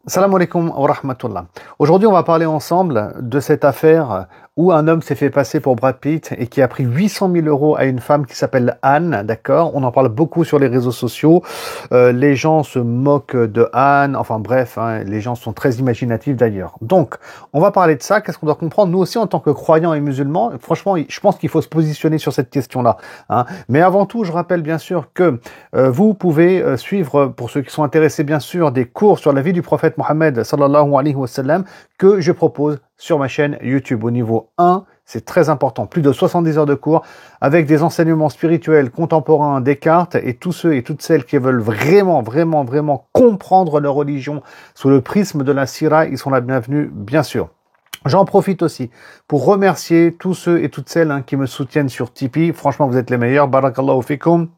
Salam alaikum wa rahmatullah. Aujourd'hui, on va parler ensemble de cette affaire où un homme s'est fait passer pour Brad Pitt et qui a pris 800 000 euros à une femme qui s'appelle Anne, d'accord? On en parle beaucoup sur les réseaux sociaux. Les gens se moquent de Anne. Enfin bref, hein, les gens sont très imaginatifs d'ailleurs. Donc, on va parler de ça. Qu'est-ce qu'on doit comprendre? Nous aussi, en tant que croyants et musulmans, franchement, je pense qu'il faut se positionner sur cette question-là, hein. Mais avant tout, je rappelle bien sûr que vous pouvez suivre, pour ceux qui sont intéressés bien sûr, des cours sur la vie du prophète Mohammed sallallahu alayhi wa sallam que je propose sur ma chaîne YouTube. Au niveau 1, c'est très important, plus de 70 heures de cours avec des enseignements spirituels contemporains des cartes, et tous ceux et toutes celles qui veulent vraiment comprendre leur religion sous le prisme de la Sira, ils sont la bienvenue bien sûr. J'en profite aussi pour remercier tous ceux et toutes celles qui me soutiennent sur Tipeee. Franchement, vous êtes les meilleurs. Barakallahu fikum.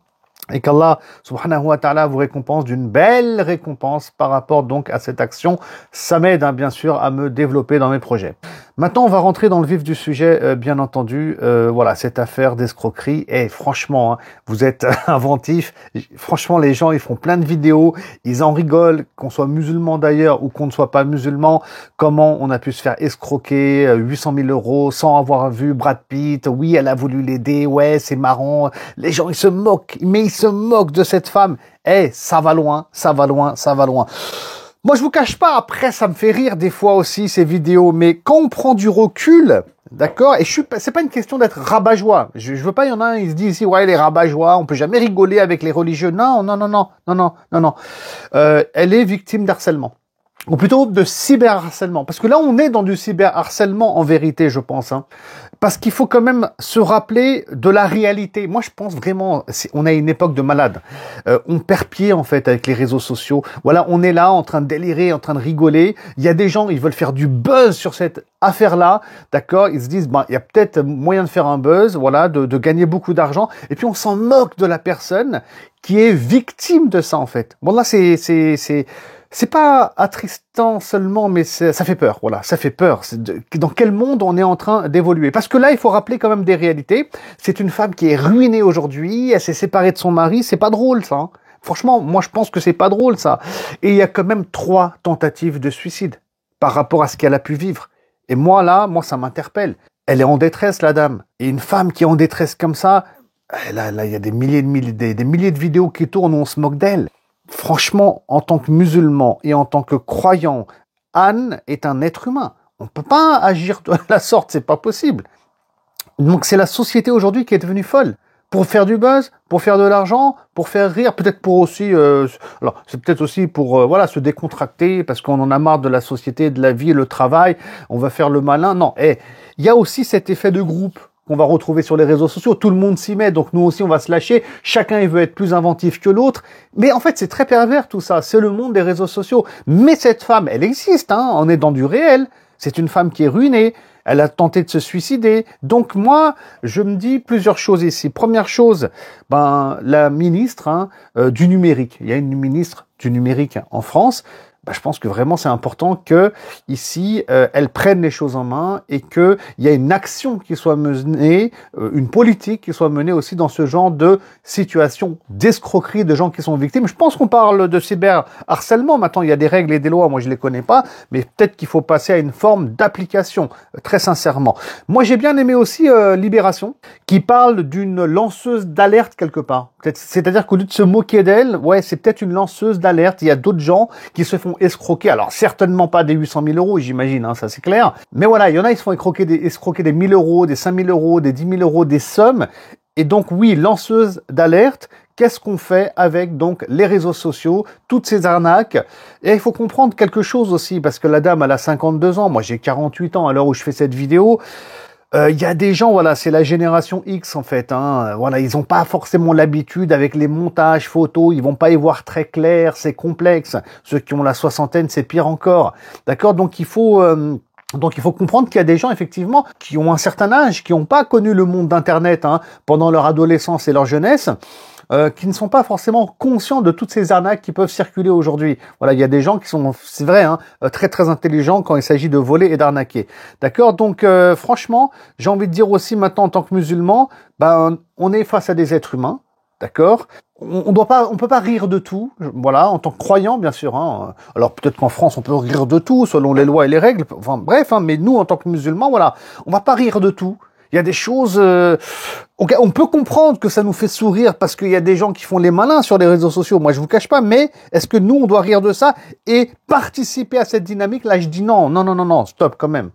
Et qu'Allah subhanahu wa ta'ala vous récompense d'une belle récompense par rapport donc à cette action. Ça m'aide bien sûr à me développer dans mes projets. Maintenant, on va rentrer dans le vif du sujet, bien entendu. Voilà, cette affaire d'escroquerie. Et franchement, vous êtes inventifs. Franchement, les gens, ils font plein de vidéos. Ils en rigolent, qu'on soit musulman d'ailleurs ou qu'on ne soit pas musulman. Comment on a pu se faire escroquer 800 000 euros sans avoir vu Brad Pitt. Oui, elle a voulu l'aider. Ouais, c'est marrant. Les gens, ils se moquent. Mais ils se moquent de cette femme. Ça va loin, ça va loin, ça va loin. Moi, je vous cache pas, après, ça me fait rire des fois aussi, ces vidéos, mais quand on prend du recul, d'accord, et c'est pas une question d'être rabat-joie. Je veux pas, il y en a un, il se dit ici, ouais, les rabat-joie, on peut jamais rigoler avec les religieux. Non. Elle est victime d'harcèlement. Ou plutôt de cyberharcèlement. Parce que là, on est dans du cyberharcèlement en vérité, je pense. Parce qu'il faut quand même se rappeler de la réalité. Moi, je pense vraiment, on a une époque de malade. On perd pied, en fait, avec les réseaux sociaux. Voilà, on est là, en train de délirer, en train de rigoler. Il y a des gens, ils veulent faire du buzz sur cette affaire-là. D'accord? Ils se disent, il y a peut-être moyen de faire un buzz, voilà, de gagner beaucoup d'argent. Et puis, on s'en moque de la personne qui est victime de ça, en fait. Bon, là, c'est pas attristant seulement, mais ça fait peur, voilà, ça fait peur. Dans quel monde on est en train d'évoluer? Parce que là, il faut rappeler quand même des réalités. C'est une femme qui est ruinée aujourd'hui, elle s'est séparée de son mari, c'est pas drôle ça. Franchement, moi je pense que c'est pas drôle ça. Et il y a quand même 3 tentatives de suicide par rapport à ce qu'elle a pu vivre. Et moi ça m'interpelle. Elle est en détresse, la dame. Et une femme qui est en détresse comme ça, là, il y a des milliers de vidéos qui tournent où on se moque d'elle. Franchement, en tant que musulman et en tant que croyant, Anne est un être humain. On ne peut pas agir de la sorte, c'est pas possible. Donc c'est la société aujourd'hui qui est devenue folle. Pour faire du buzz, pour faire de l'argent, pour faire rire, peut-être pour aussi... alors, c'est peut-être aussi pour se décontracter, parce qu'on en a marre de la société, de la vie, le travail, on va faire le malin. Non, il y a aussi cet effet de groupe qu'on va retrouver sur les réseaux sociaux. Tout le monde s'y met, donc nous aussi on va se lâcher. Chacun il veut être plus inventif que l'autre. Mais en fait c'est très pervers tout ça. C'est le monde des réseaux sociaux. Mais cette femme, elle existe, on est dans du réel. C'est une femme qui est ruinée. Elle a tenté de se suicider. Donc moi, je me dis plusieurs choses ici. Première chose, la ministre du numérique. Il y a une ministre du numérique en France. Je pense que vraiment c'est important que ici elles prennent les choses en main et que il y a une action qui soit menée, une politique qui soit menée aussi dans ce genre de situation d'escroquerie de gens qui sont victimes. Je pense qu'on parle de cyberharcèlement. Maintenant, il y a des règles et des lois. Moi, je les connais pas, mais peut-être qu'il faut passer à une forme d'application. Très sincèrement. Moi, j'ai bien aimé aussi Libération, qui parle d'une lanceuse d'alerte quelque part. C'est-à-dire qu'au lieu de se moquer d'elle, ouais, c'est peut-être une lanceuse d'alerte. Il y a d'autres gens qui se font escroquer. Alors, certainement pas des 800 000 euros, j'imagine, ça c'est clair. Mais voilà, il y en a, ils se font escroquer des 1000 euros, des 5000 euros, des 10 000 euros, des sommes. Et donc, oui, lanceuse d'alerte. Qu'est-ce qu'on fait avec donc les réseaux sociaux, toutes ces arnaques? Et il faut comprendre quelque chose aussi, parce que la dame, elle a 52 ans. Moi, j'ai 48 ans à l'heure où je fais cette vidéo. Il y a des gens, voilà, c'est la génération X en fait. Voilà, ils n'ont pas forcément l'habitude avec les montages photos, ils vont pas y voir très clair, c'est complexe. Ceux qui ont la soixantaine, c'est pire encore. D'accord, donc il faut comprendre qu'il y a des gens, effectivement, qui ont un certain âge, qui n'ont pas connu le monde d'Internet pendant leur adolescence et leur jeunesse, qui ne sont pas forcément conscients de toutes ces arnaques qui peuvent circuler aujourd'hui. Voilà, il y a des gens qui sont, c'est vrai, très très intelligents quand il s'agit de voler et d'arnaquer. D'accord? Donc, franchement, j'ai envie de dire aussi maintenant en tant que musulman, on est face à des êtres humains. D'accord? on peut pas rire de tout, voilà, en tant que croyant, bien sûr, hein. Alors peut-être qu'en France, on peut rire de tout, selon les lois et les règles, enfin bref, hein, mais nous, en tant que musulmans, voilà, on va pas rire de tout. Il y a des choses, on peut comprendre que ça nous fait sourire parce qu'il y a des gens qui font les malins sur les réseaux sociaux. Moi, je vous cache pas, mais est-ce que nous, on doit rire de ça et participer à cette dynamique? Là, je dis non, non, non, non, non, stop, quand même.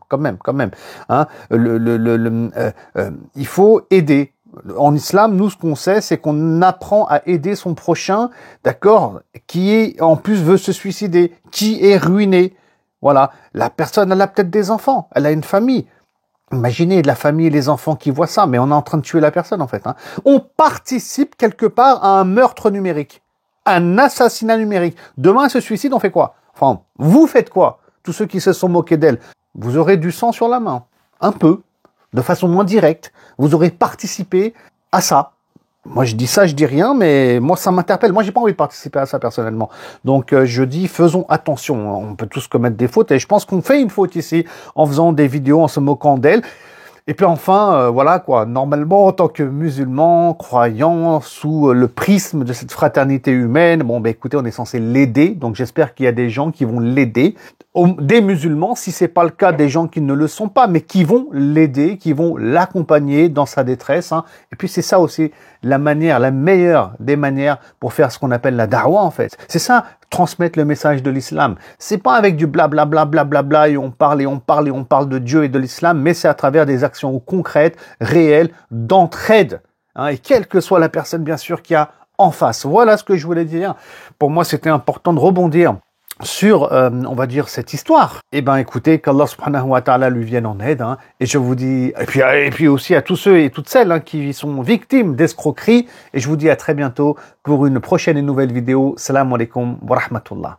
Hein, il faut aider. En islam, nous, ce qu'on sait, c'est qu'on apprend à aider son prochain, d'accord, qui en plus veut se suicider, qui est ruiné. Voilà, la personne, elle a peut-être des enfants, elle a une famille. Imaginez la famille et les enfants qui voient ça, mais on est en train de tuer la personne en fait. Hein. On participe quelque part à un meurtre numérique, un assassinat numérique. Demain, elle se suicide, on fait quoi? Enfin, vous faites quoi? Tous ceux qui se sont moqués d'elle, vous aurez du sang sur la main, un peu, de façon moins directe. Vous aurez participé à ça. Moi, je dis ça, je dis rien, mais moi, ça m'interpelle. Moi, j'ai pas envie de participer à ça personnellement. Donc, je dis, faisons attention. On peut tous commettre des fautes, et je pense qu'on fait une faute ici en faisant des vidéos, en se moquant d'elle. Et puis enfin, voilà quoi, normalement, en tant que musulman, croyant, sous le prisme de cette fraternité humaine, bon, ben écoutez, on est censé l'aider, donc j'espère qu'il y a des gens qui vont l'aider, des musulmans, si c'est pas le cas, des gens qui ne le sont pas, mais qui vont l'aider, qui vont l'accompagner dans sa détresse, hein. Et puis c'est ça aussi, la meilleure des manières pour faire ce qu'on appelle la da'wa, en fait. C'est ça, transmettre le message de l'islam. C'est pas avec du blablabla, blablabla, et on parle de Dieu et de l'islam, mais c'est à travers des actions concrètes, réelles, d'entraide, hein, et quelle que soit la personne, bien sûr, qu'il y a en face. Voilà ce que je voulais dire. Pour moi, c'était important de rebondir sur, on va dire, cette histoire. Eh ben, écoutez, qu'Allah subhanahu wa ta'ala lui vienne en aide, hein, et je vous dis, et puis aussi à tous ceux et toutes celles, hein, qui sont victimes d'escroqueries, et je vous dis à très bientôt pour une prochaine et nouvelle vidéo. Salam alaikum wa rahmatullah.